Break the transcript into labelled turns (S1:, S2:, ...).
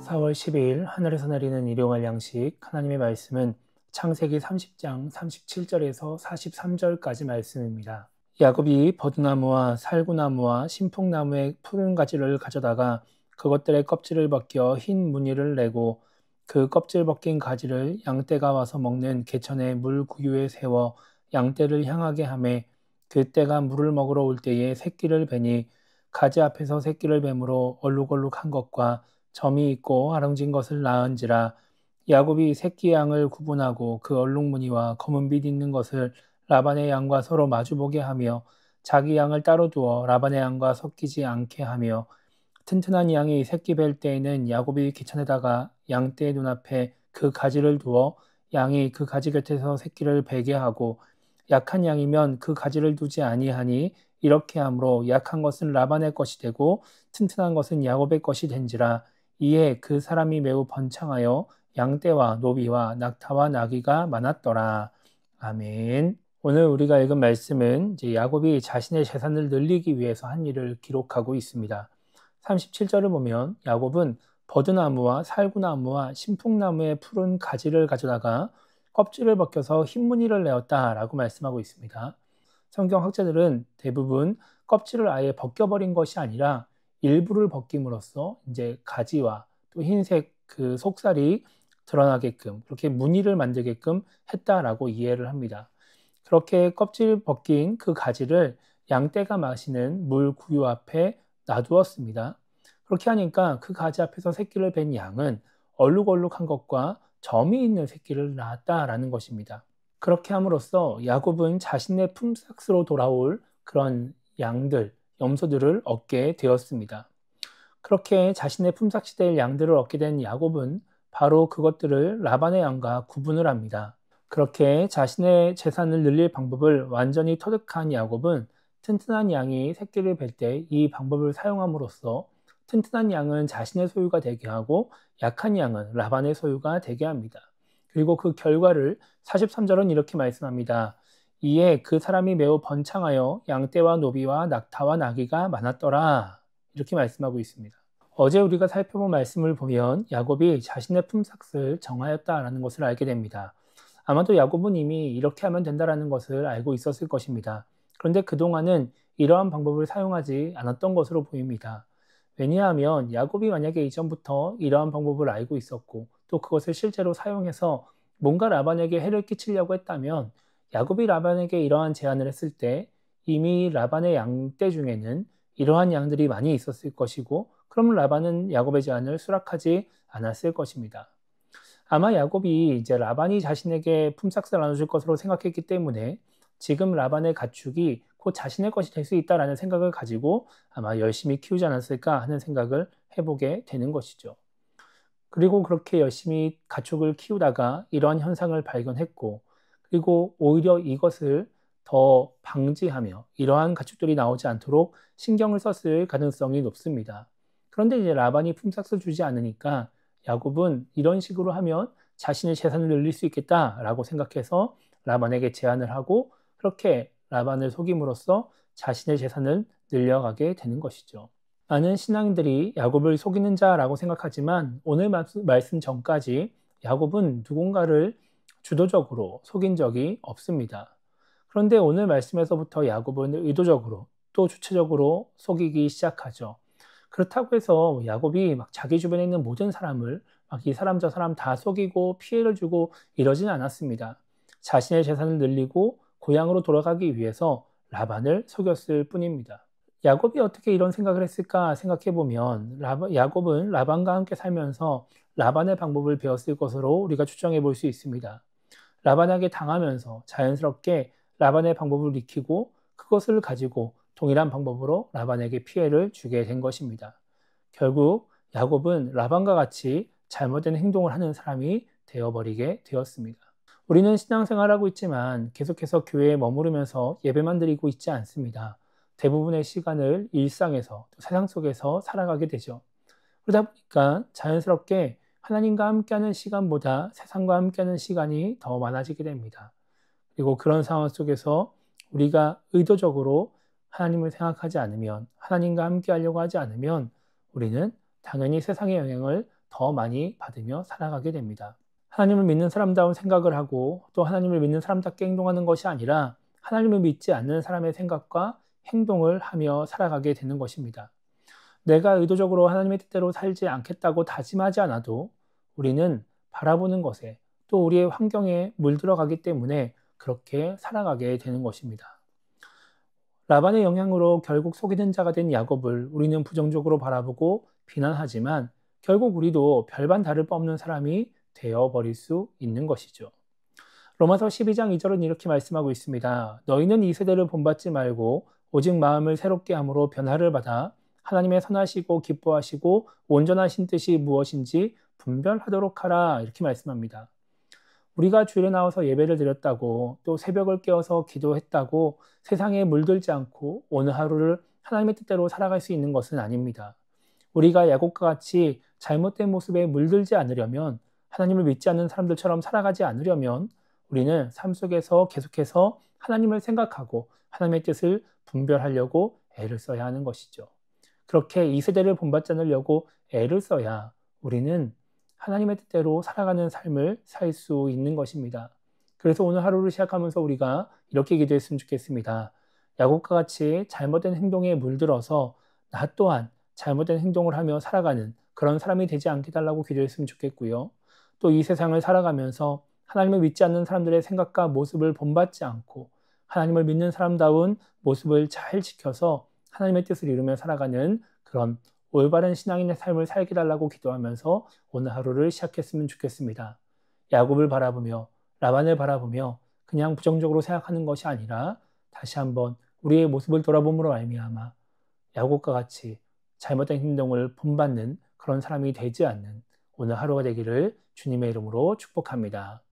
S1: 4월 10일 하늘에서 내리는 일용할 양식 하나님의 말씀은 창세기 30장 37절에서 43절까지 말씀입니다. 야곱이 버드나무와 살구나무와 신풍나무의 푸른 가지를 가져다가 그것들의 껍질을 벗겨 흰 무늬를 내고 그 껍질 벗긴 가지를 양떼가 와서 먹는 개천의 물구유에 세워 양떼를 향하게 하매 그 떼가 물을 먹으러 올 때에 새끼를 베니 가지 앞에서 새끼를 뱀으로 얼룩얼룩한 것과 점이 있고 아렁진 것을 낳은지라. 야곱이 새끼 양을 구분하고 그 얼룩무늬와 검은빛 있는 것을 라반의 양과 서로 마주보게 하며 자기 양을 따로 두어 라반의 양과 섞이지 않게 하며 튼튼한 양이 새끼 뵐 때에는 야곱이 기천에다가 양떼의 눈앞에 그 가지를 두어 양이 그 가지 곁에서 새끼를 베게 하고 약한 양이면 그 가지를 두지 아니하니 이렇게 하므로 약한 것은 라반의 것이 되고 튼튼한 것은 야곱의 것이 된지라. 이에 그 사람이 매우 번창하여 양떼와 노비와 낙타와 나귀가 많았더라. 아멘. 오늘 우리가 읽은 말씀은 야곱이 자신의 재산을 늘리기 위해서 한 일을 기록하고 있습니다. 37절을 보면 야곱은 버드나무와 살구나무와 신풍나무의 푸른 가지를 가져다가 껍질을 벗겨서 흰 무늬를 내었다라고 말씀하고 있습니다. 성경 학자들은 대부분 껍질을 아예 벗겨버린 것이 아니라 일부를 벗김으로써 이제 가지와 또 흰색 그 속살이 드러나게끔 그렇게 무늬를 만들게끔 했다라고 이해를 합니다. 그렇게 껍질 벗긴 그 가지를 양떼가 마시는 물 구유 앞에 놔두었습니다. 그렇게 하니까 그 가지 앞에서 새끼를 뵌 양은 얼룩얼룩한 것과 점이 있는 새끼를 낳았다라는 것입니다. 그렇게 함으로써 야곱은 자신의 품삯으로 돌아올 그런 양들, 염소들을 얻게 되었습니다. 그렇게 자신의 품삯이 될 양들을 얻게 된 야곱은 바로 그것들을 라반의 양과 구분을 합니다. 그렇게 자신의 재산을 늘릴 방법을 완전히 터득한 야곱은 튼튼한 양이 새끼를 뵐 때 이 방법을 사용함으로써 튼튼한 양은 자신의 소유가 되게 하고 약한 양은 라반의 소유가 되게 합니다. 그리고 그 결과를 43절은 이렇게 말씀합니다. 이에 그 사람이 매우 번창하여 양떼와 노비와 낙타와 나귀가 많았더라. 이렇게 말씀하고 있습니다. 어제 우리가 살펴본 말씀을 보면 야곱이 자신의 품삯을 정하였다라는 것을 알게 됩니다. 아마도 야곱은 이미 이렇게 하면 된다라는 것을 알고 있었을 것입니다. 그런데 그동안은 이러한 방법을 사용하지 않았던 것으로 보입니다. 왜냐하면 야곱이 만약에 이전부터 이러한 방법을 알고 있었고 또 그것을 실제로 사용해서 뭔가 라반에게 해를 끼치려고 했다면 야곱이 라반에게 이러한 제안을 했을 때 이미 라반의 양떼 중에는 이러한 양들이 많이 있었을 것이고 그러면 라반은 야곱의 제안을 수락하지 않았을 것입니다. 아마 야곱이 이제 라반이 자신에게 품삯을 나눠줄 것으로 생각했기 때문에 지금 라반의 가축이 곧 자신의 것이 될 수 있다라는 생각을 가지고 아마 열심히 키우지 않았을까 하는 생각을 해보게 되는 것이죠. 그리고 그렇게 열심히 가축을 키우다가 이러한 현상을 발견했고 그리고 오히려 이것을 더 방지하며 이러한 가축들이 나오지 않도록 신경을 썼을 가능성이 높습니다. 그런데 이제 라반이 품삯을 주지 않으니까 야곱은 이런 식으로 하면 자신의 재산을 늘릴 수 있겠다라고 생각해서 라반에게 제안을 하고 그렇게 라반을 속임으로써 자신의 재산을 늘려가게 되는 것이죠. 많은 신앙인들이 야곱을 속이는 자라고 생각하지만 오늘 말씀 전까지 야곱은 누군가를 주도적으로 속인 적이 없습니다. 그런데 오늘 말씀에서부터 야곱은 의도적으로 또 주체적으로 속이기 시작하죠. 그렇다고 해서 야곱이 막 자기 주변에 있는 모든 사람을 막 이 사람 저 사람 다 속이고 피해를 주고 이러진 않았습니다. 자신의 재산을 늘리고 고향으로 돌아가기 위해서 라반을 속였을 뿐입니다. 야곱이 어떻게 이런 생각을 했을까 생각해보면 야곱은 라반과 함께 살면서 라반의 방법을 배웠을 것으로 우리가 추정해 볼 수 있습니다. 라반에게 당하면서 자연스럽게 라반의 방법을 익히고 그것을 가지고 동일한 방법으로 라반에게 피해를 주게 된 것입니다. 결국 야곱은 라반과 같이 잘못된 행동을 하는 사람이 되어버리게 되었습니다. 우리는 신앙생활하고 있지만 계속해서 교회에 머무르면서 예배만 드리고 있지 않습니다. 대부분의 시간을 일상에서 또 세상 속에서 살아가게 되죠. 그러다 보니까 자연스럽게 하나님과 함께하는 시간보다 세상과 함께하는 시간이 더 많아지게 됩니다. 그리고 그런 상황 속에서 우리가 의도적으로 하나님을 생각하지 않으면 하나님과 함께하려고 하지 않으면 우리는 당연히 세상의 영향을 더 많이 받으며 살아가게 됩니다. 하나님을 믿는 사람다운 생각을 하고 또 하나님을 믿는 사람답게 행동하는 것이 아니라 하나님을 믿지 않는 사람의 생각과 행동을 하며 살아가게 되는 것입니다. 내가 의도적으로 하나님의 뜻대로 살지 않겠다고 다짐하지 않아도 우리는 바라보는 것에 또 우리의 환경에 물들어가기 때문에 그렇게 살아가게 되는 것입니다. 라반의 영향으로 결국 속이는 자가 된 야곱을 우리는 부정적으로 바라보고 비난하지만 결국 우리도 별반 다를 바 없는 사람이 되어버릴 수 있는 것이죠. 로마서 12장 2절은 이렇게 말씀하고 있습니다. 너희는 이 세대를 본받지 말고 오직 마음을 새롭게 함으로 변화를 받아 하나님의 선하시고 기뻐하시고 온전하신 뜻이 무엇인지 분별하도록 하라, 이렇게 말씀합니다. 우리가 주일에 나와서 예배를 드렸다고 또 새벽을 깨어서 기도했다고 세상에 물들지 않고 오늘 하루를 하나님의 뜻대로 살아갈 수 있는 것은 아닙니다. 우리가 야곱과 같이 잘못된 모습에 물들지 않으려면, 하나님을 믿지 않는 사람들처럼 살아가지 않으려면 우리는 삶 속에서 계속해서 하나님을 생각하고 하나님의 뜻을 분별하려고 애를 써야 하는 것이죠. 그렇게 이 세대를 본받지 않으려고 애를 써야 우리는 하나님의 뜻대로 살아가는 삶을 살 수 있는 것입니다. 그래서 오늘 하루를 시작하면서 우리가 이렇게 기도했으면 좋겠습니다. 야곱과 같이 잘못된 행동에 물들어서 나 또한 잘못된 행동을 하며 살아가는 그런 사람이 되지 않게 달라고 기도했으면 좋겠고요. 또 이 세상을 살아가면서 하나님을 믿지 않는 사람들의 생각과 모습을 본받지 않고 하나님을 믿는 사람다운 모습을 잘 지켜서 하나님의 뜻을 이루며 살아가는 그런 올바른 신앙인의 삶을 살게 달라고 기도하면서 오늘 하루를 시작했으면 좋겠습니다. 야곱을 바라보며 라반을 바라보며 그냥 부정적으로 생각하는 것이 아니라 다시 한번 우리의 모습을 돌아봄으로 말미암아 야곱과 같이 잘못된 행동을 본받는 그런 사람이 되지 않는 오늘 하루가 되기를 주님의 이름으로 축복합니다.